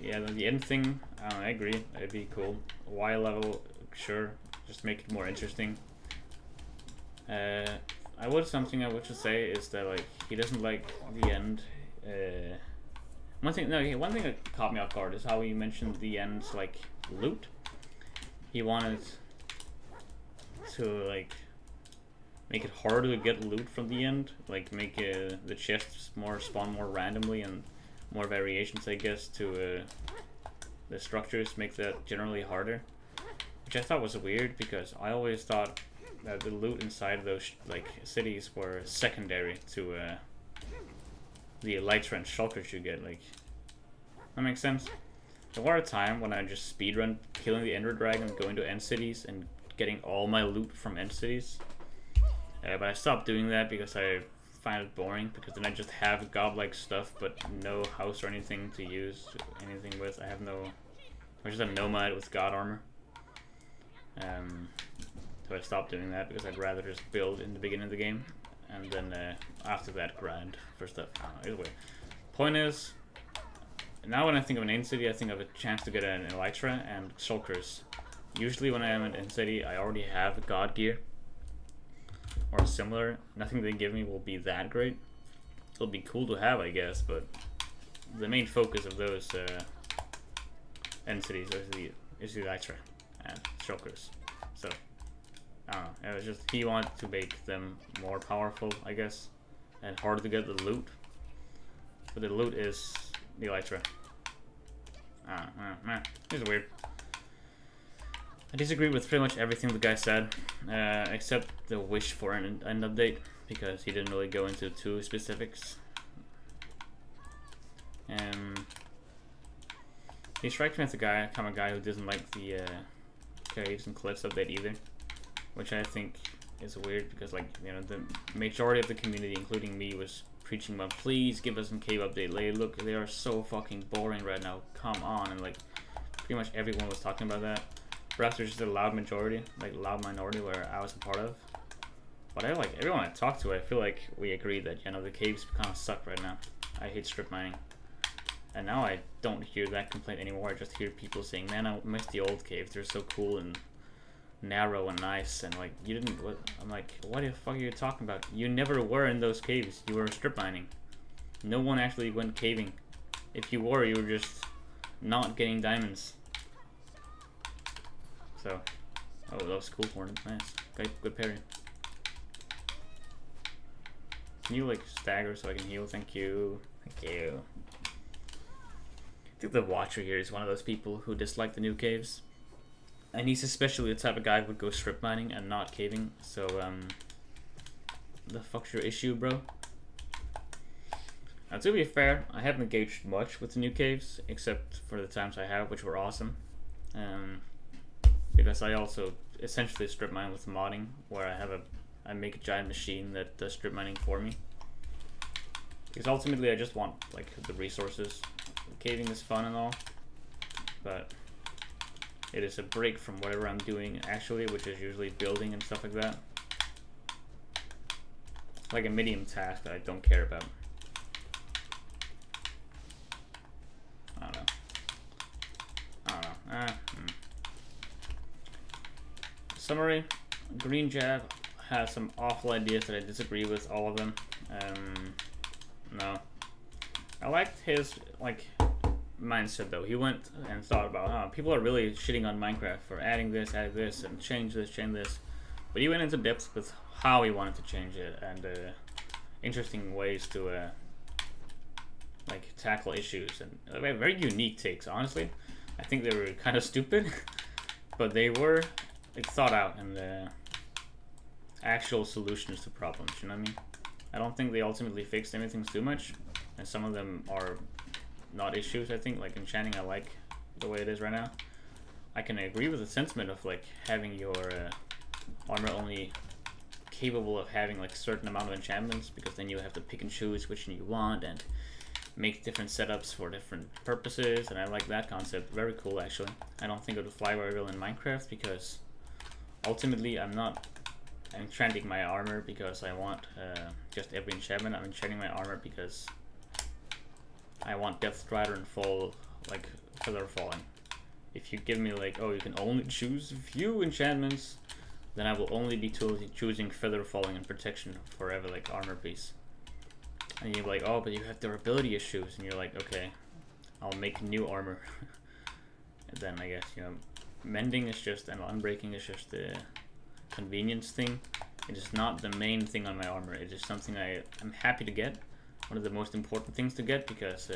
Yeah, the end thing, I don't know, I agree, it'd be cool. Y level, sure, just make it more interesting. Something I would just say is that like he doesn't like the end. One thing that caught me off guard is how he mentioned the end's like loot. He wanted to like make it harder to get loot from the end, like make the chests spawn more randomly and more variations, I guess, to the structures, make that generally harder, which I thought was weird because I always thought that the loot inside of those like cities were secondary to the elytra and shulkers you get. Like, that makes sense. There was a time when I just speedrun killing the Ender Dragon, going to end cities and getting all my loot from end cities. But I stopped doing that because I find it boring, because then I just have godlike stuff but no house or anything to use anything with. I'm just a nomad with god armor. So I stopped doing that because I'd rather just build in the beginning of the game and then after that grind for stuff. I don't know, either way. Point is, now when I think of an end city, I think of a chance to get an elytra and shulkers. Usually when I am in end city, I already have god gear or similar. Nothing they give me will be that great. It'll be cool to have, I guess, but the main focus of those end cities is the elytra and chokers. So I don't know. It was just he wanted to make them more powerful, I guess, and harder to get the loot. But the loot is the elytra. It's weird. I disagree with pretty much everything the guy said, except the wish for an update, because he didn't really go into too specifics. He strikes me as the guy, kind of guy who doesn't like the caves and cliffs update either, which I think is weird because, like, you know, the majority of the community, including me, was preaching about, please give us some cave update. Like, look, they are so fucking boring right now. Come on, and like pretty much everyone was talking about that. Perhaps there's just a loud majority, like loud minority, where I was a part of. But I like everyone I talked to. I feel like we agree that, you know, the caves kind of suck right now. I hate strip mining, and now I don't hear that complaint anymore. I just hear people saying, "Man, I miss the old caves. They're so cool and narrow and nice." And like, you didn't. What? I'm like, what the fuck are you talking about? You never were in those caves. You were strip mining. No one actually went caving. If you were, you were just not getting diamonds. So, oh, that was cool, Hornet. Nice. Good parry. Can you, like, stagger so I can heal? Thank you. Thank you. I think the Watcher here is one of those people who dislike the new caves. And he's especially the type of guy who would go strip mining and not caving. So, the fuck's your issue, bro? Now, to be fair, I haven't engaged much with the new caves, except for the times I have, which were awesome. Because I also essentially strip mine with modding, where I make a giant machine that does strip mining for me. Because ultimately I just want, like, the resources. Caving is fun and all, but it is a break from whatever I'm doing actually, which is usually building and stuff like that. It's like a medium task that I don't care about. I don't know. Summary: Green Jab has some awful ideas that I disagree with, all of them. No. I liked his, like, mindset though. He went and thought about, people are really shitting on Minecraft for adding this, and change this. But he went into depth with how he wanted to change it, and interesting ways to like tackle issues, and very unique takes, honestly. I think they were kind of stupid, but they were, like, thought out, and actual solutions to problems, you know what I mean? I don't think they ultimately fixed anything too much, and some of them are not issues. I think, like, enchanting, I like the way it is right now. I can agree with the sentiment of, like, having your armor only capable of having, like, a certain amount of enchantments, because then you have to pick and choose which one you want and make different setups for different purposes, and I like that concept. Very cool, actually. I don't think it would fly very well in Minecraft, because ultimately I'm not enchanting my armor because I want just every enchantment. I'm enchanting my armor because I want Death Strider and Fall, like, Feather Falling. If you give me, like, oh, you can only choose a few enchantments, then I will only be choosing Feather Falling and Protection forever, like armor piece. And you're like, oh, but you have durability issues, and you're like, okay, I'll make new armor. And then I guess, you know, mending is just, and unbreaking is just the convenience thing. It is not the main thing on my armor. It is something I'm happy to get. One of the most important things to get, because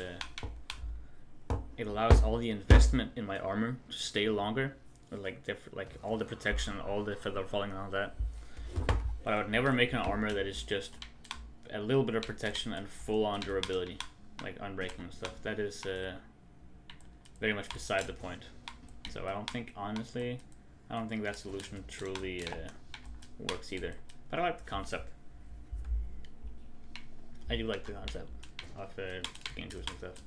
it allows all the investment in my armor to stay longer, with, like, like all the protection, all the feather falling and all that. But I would never make an armor that is just a little bit of protection and full-on durability, like unbreaking and stuff. That is very much beside the point. So I don't think, honestly, I don't think that solution truly works either. But I like the concept. I do like the concept of game tools and stuff,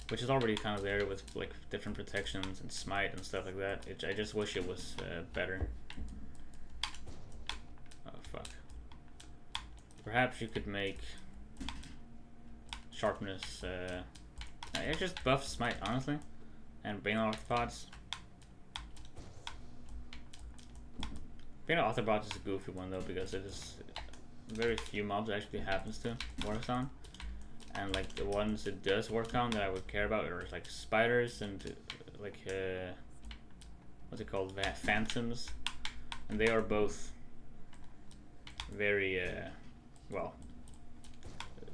which is already kind of there with, like, different protections and smite and stuff like that. I just wish it was better. Oh fuck. Perhaps you could make sharpness. It just buffs smite, honestly, and Bane Arthropods. Bane Arthropods is a goofy one though, because it is very few mobs it actually happens to work on, and, like, the ones it does work on that I would care about are, like, spiders and like what's it called, phantoms, and they are both very well.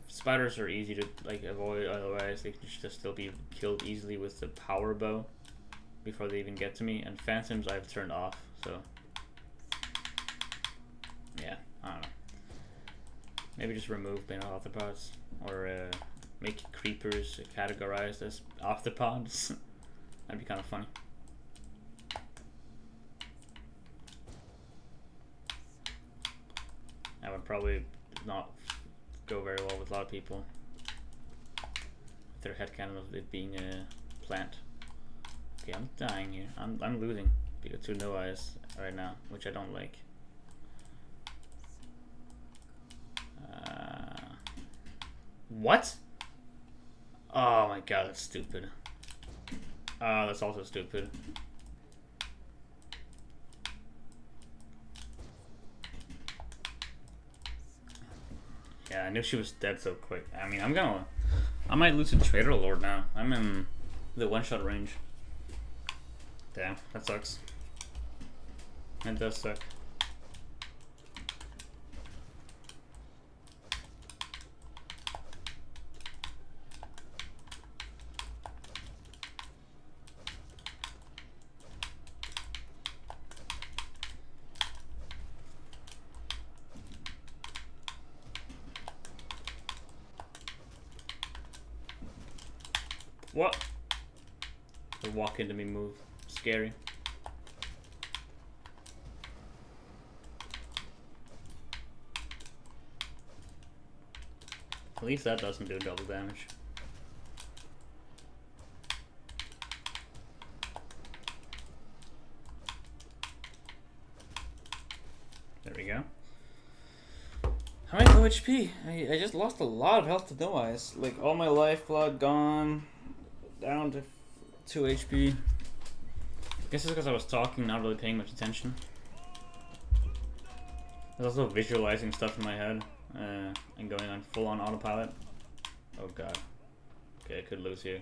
Spiders are easy to like avoid, otherwise they can just still be killed easily with the power bow before they even get to me. And phantoms I've turned off, so yeah, I don't know. Maybe just remove being arthropods, or make creepers categorized as arthropods. That'd be kind of funny. That would probably not go very well with a lot of people. Their headcanon of it being a plant. Okay, I'm dying here. I'm losing because to no eyes right now, which I don't like. What? Oh my god, that's stupid. That's also stupid. Yeah, I knew she was dead so quick. I mean, I might lose to Trader Lord now. I'm in the one-shot range. Damn, that sucks. That does suck. What? The walk into me move. Scary. At least that doesn't do double damage. There we go. How many low HP? I just lost a lot of health to no eyes. Like all my lifeblood gone. Down to 2 HP. I guess it's because I was talking, not really paying much attention. I was also visualizing stuff in my head and going on full-on autopilot. Oh god. Okay, I could lose here.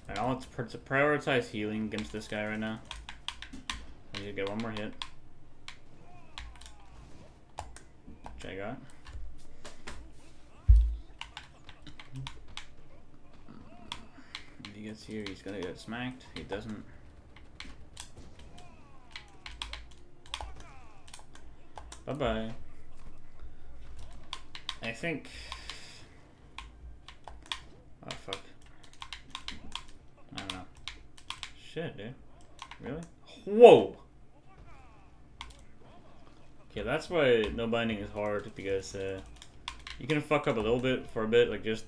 Alright, I want to prioritize healing against this guy right now. I need to get one more hit. Which I got. If he gets here, he's gonna get smacked. He doesn't. Bye-bye. I think... Oh, fuck. I don't know. Shit, dude. Really? Whoa! Okay, that's why no binding is hard, because you can fuck up a little bit for a bit, like just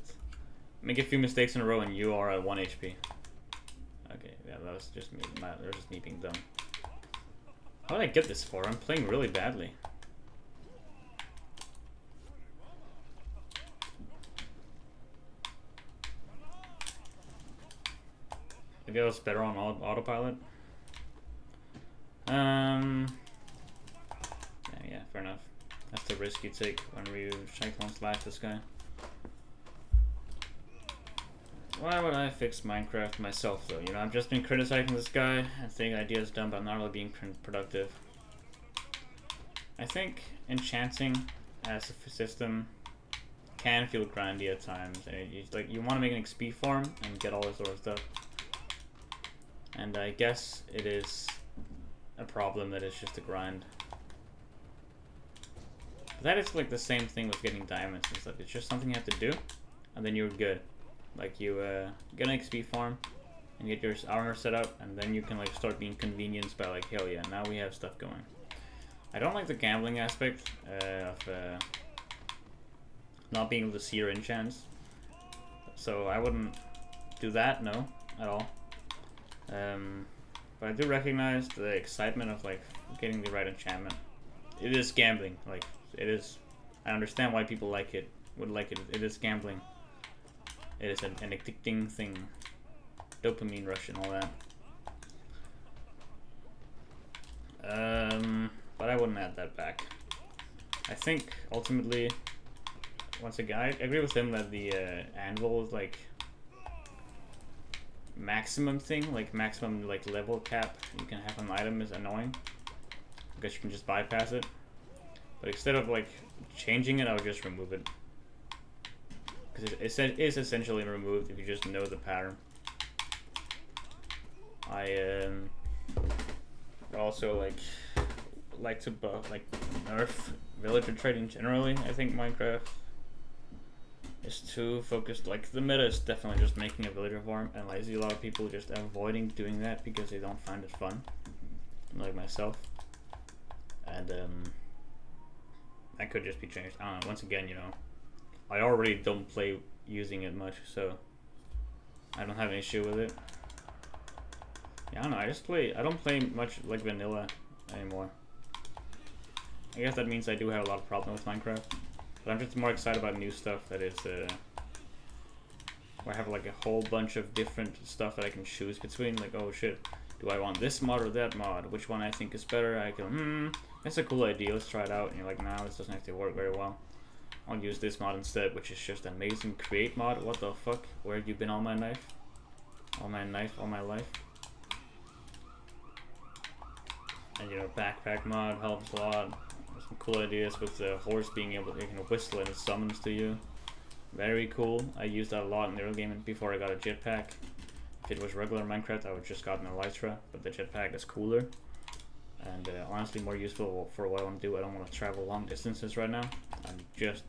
make a few mistakes in a row and you are at 1 HP. Okay, yeah, that was just me. That was just me being dumb. How did I get this far? I'm playing really badly. Maybe I was better on autopilot. Yeah, fair enough. That's the risk you take when you Cyclone Slash this guy. Why would I fix Minecraft myself though? You know, I've just been criticizing this guy and saying ideas dumb, but I'm not really being productive. I think enchanting as a system can feel grindy at times. You want to make an XP farm and get all this sort of stuff. And I guess it is a problem that it's just a grind. But that is like the same thing with getting diamonds and stuff. It's just something you have to do, and then you're good. Like you get an XP farm and get your armor set up, and then you can like start being convenienced by like, hell yeah, now we have stuff going. I don't like the gambling aspect of not being able to see your enchants. So I wouldn't do that, no, at all. But I do recognize the excitement of like getting the right enchantment. It is gambling, like it is. I understand why people like it, would like it. It is gambling. It is an addicting thing. Dopamine rush and all that. But I wouldn't add that back. I think ultimately, once again, I agree with him that the anvil is like maximum thing, like maximum like level cap you can have an item is annoying because you can just bypass it. But instead of like changing it, I would just remove it because it is essentially removed if you just know the pattern. I also like to like nerf villager trading generally. I think Minecraft is too focused. Like the meta is definitely just making a villager farm, and I see a lot of people just avoiding doing that because they don't find it fun, like myself. And that could just be changed. I don't know. Once again, you know, I already don't play using it much, so I don't have an issue with it. Yeah, I don't know. I don't play much like vanilla anymore. I guess that means I do have a lot of problems with Minecraft. But I'm just more excited about new stuff that is, where I have like a whole bunch of different stuff that I can choose between. Like, oh shit, do I want this mod or that mod? Which one I think is better? I can, that's a cool idea, let's try it out. And you're like, nah, this doesn't actually work very well. I'll use this mod instead, which is just amazing. Create mod, what the fuck? Where have you been all my life? All my life? And you know, backpack mod helps a lot. There's some cool ideas with the horse being able to, you know, whistle and it summons to you. Very cool. I used that a lot in the early game before I got a jetpack. If it was regular Minecraft, I would just gotten an elytra, but the jetpack is cooler. And honestly more useful for what I want to do. I don't want to travel long distances right now. I'm just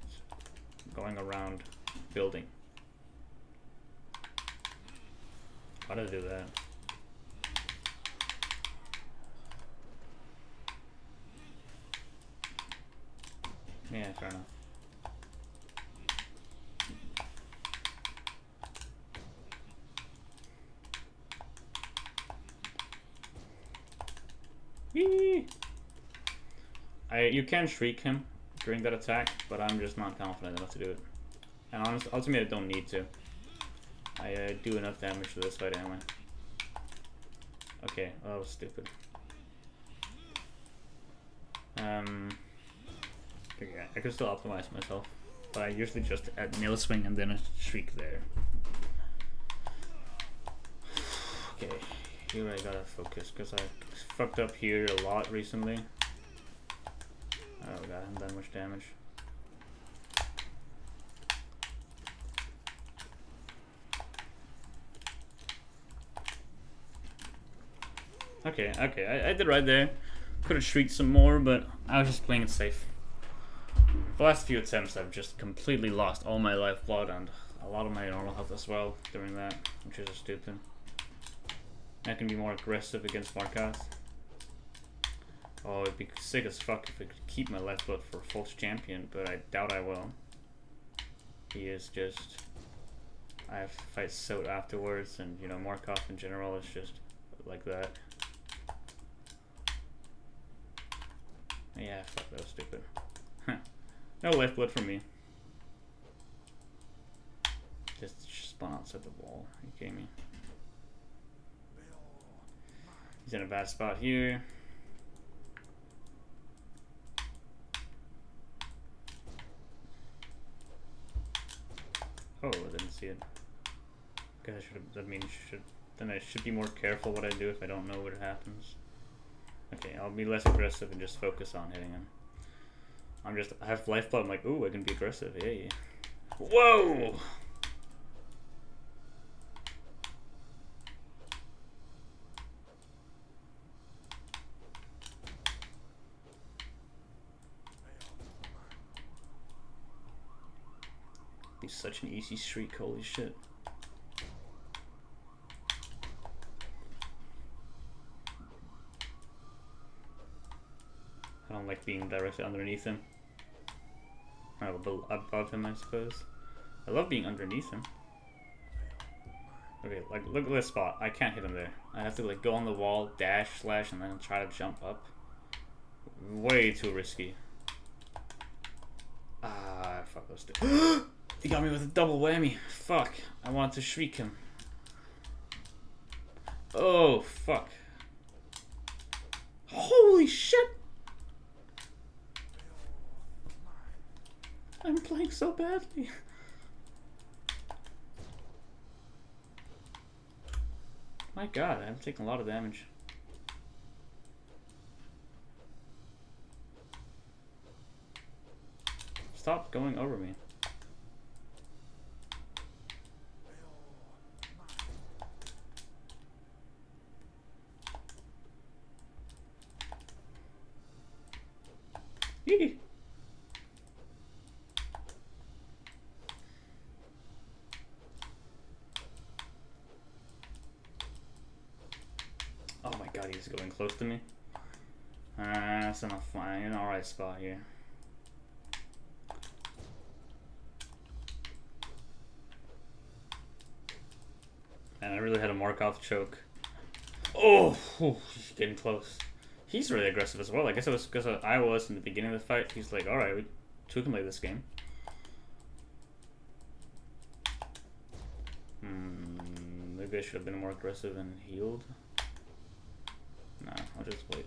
going around building. How to do that? Yeah, fair enough. Yee! You can shriek him during that attack, but I'm just not confident enough to do it. And honestly, ultimately I don't need to. I do enough damage to this fight anyway. Okay, well, that was stupid. Okay, I could still optimize myself, but I usually just add nail swing and then a shriek there. Okay, here I gotta focus because I fucked up here a lot recently. Oh god, I haven't done much damage. Okay, I did right there. Could have shrieked some more, but I was just playing it safe. The last few attempts I've just completely lost all my lifeblood and a lot of my normal health as well during that, which is stupid. I can be more aggressive against Marcos. Oh, it'd be sick as fuck if I could keep my lifeblood for False Champion, but I doubt I will. He is just... I have to fight Soat afterwards, and you know, Markov in general is just like that. Yeah, fuck, that was stupid. No lifeblood for me. Just spawn outside the wall. Are you kidding me? He's in a bad spot here. Oh, I didn't see it. Guess I should have. That means then I should be more careful what I do if I don't know what happens. Okay, I'll be less aggressive and just focus on hitting him. I have lifeblood. I'm like, ooh, I can be aggressive. Hey. Whoa! He's such an easy streak. Holy shit. I don't like being directly underneath him. Oh, above him, I suppose. I love being underneath him. Okay, like, look at this spot. I can't hit him there. I have to, like, go on the wall, dash, slash, and then try to jump up. Way too risky. Ah, fuck those two. He got me with a double whammy. Fuck. I want to shriek him. Oh, fuck. Holy shit! I'm playing so badly. My god, I'm taking a lot of damage. Stop going over me. Yee. Oh my god, he's going close to me. That's enough. Fine, in an alright spot here. And I really had a Markov choke. Oh, he's getting close. He's really aggressive as well. I guess it was because I was in the beginning of the fight. He's like, alright, we two can play this game. Maybe I should have been more aggressive and healed. Nah, I'll just wait.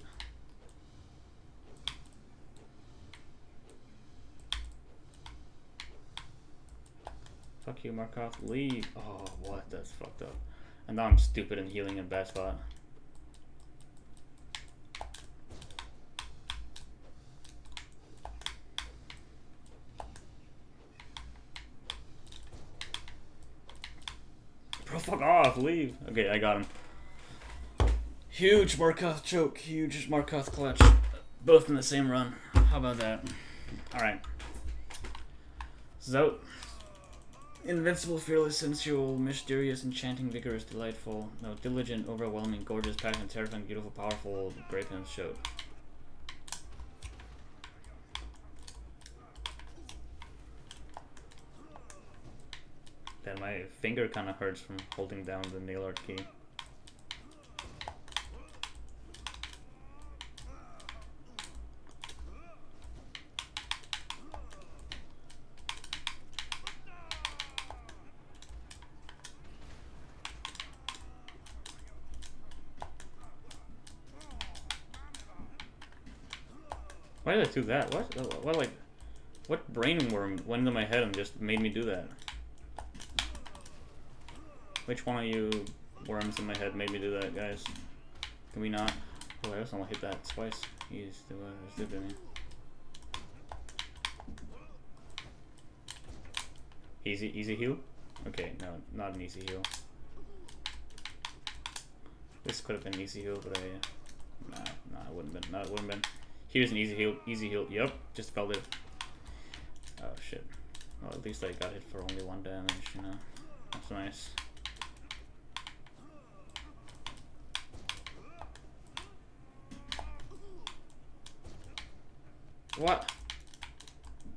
Fuck you, Markov. Leave. Oh, what? That's fucked up. And now I'm stupid and healing in bad spot. Bro, fuck off. Leave. Okay, I got him. Huge Markov choke. Huge Markov clutch. Both in the same run. How about that? Alright. Zout. Invincible, fearless, sensual, mysterious, enchanting, vigorous, delightful, no, diligent, overwhelming, gorgeous, passionate, terrifying, beautiful, powerful, great and show. Then my finger kind of hurts from holding down the nail art key. Why did I do that? What like, what brain worm went into my head and just made me do that? Which one of you worms in my head made me do that, guys? Can we not? Oh, I also only hit that twice. He's doing it. Easy heal? Okay, no, not an easy heal. This could have been an easy heal, but nah, it wouldn't been. No, it wouldn't been. Here's an easy heal. Yep, just felt it. Oh shit. Well, at least I got hit for only 1 damage, you know. That's nice. What?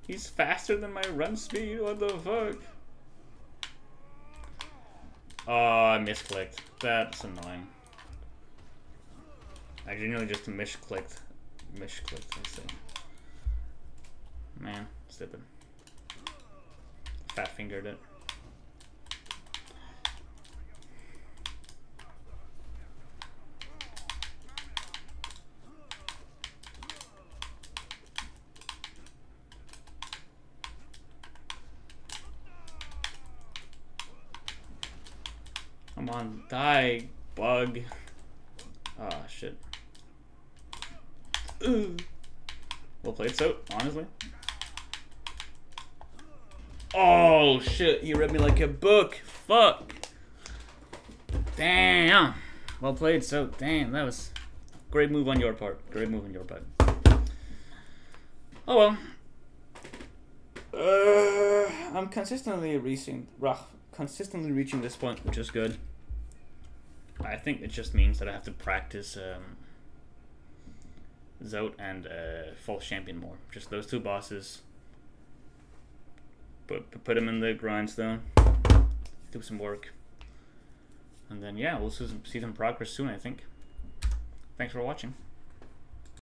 He's faster than my run speed? What the fuck? Oh, I misclicked. That's annoying. I genuinely just misclicked. I say. Man, stupid. Fat fingered it. Come on, die, bug. Ah, shit. Ooh. Well played, so honestly. Oh shit, he read me like a book. Fuck. Damn. Well played, so damn, that was a great move on your part. Great move on your part. Oh well. I'm consistently reaching this point, which is good. I think it just means that I have to practice Zout and False Champion more. Just those two bosses. Put them in the grindstone. Do some work. And then yeah, we'll see some progress soon, I think. Thanks for watching.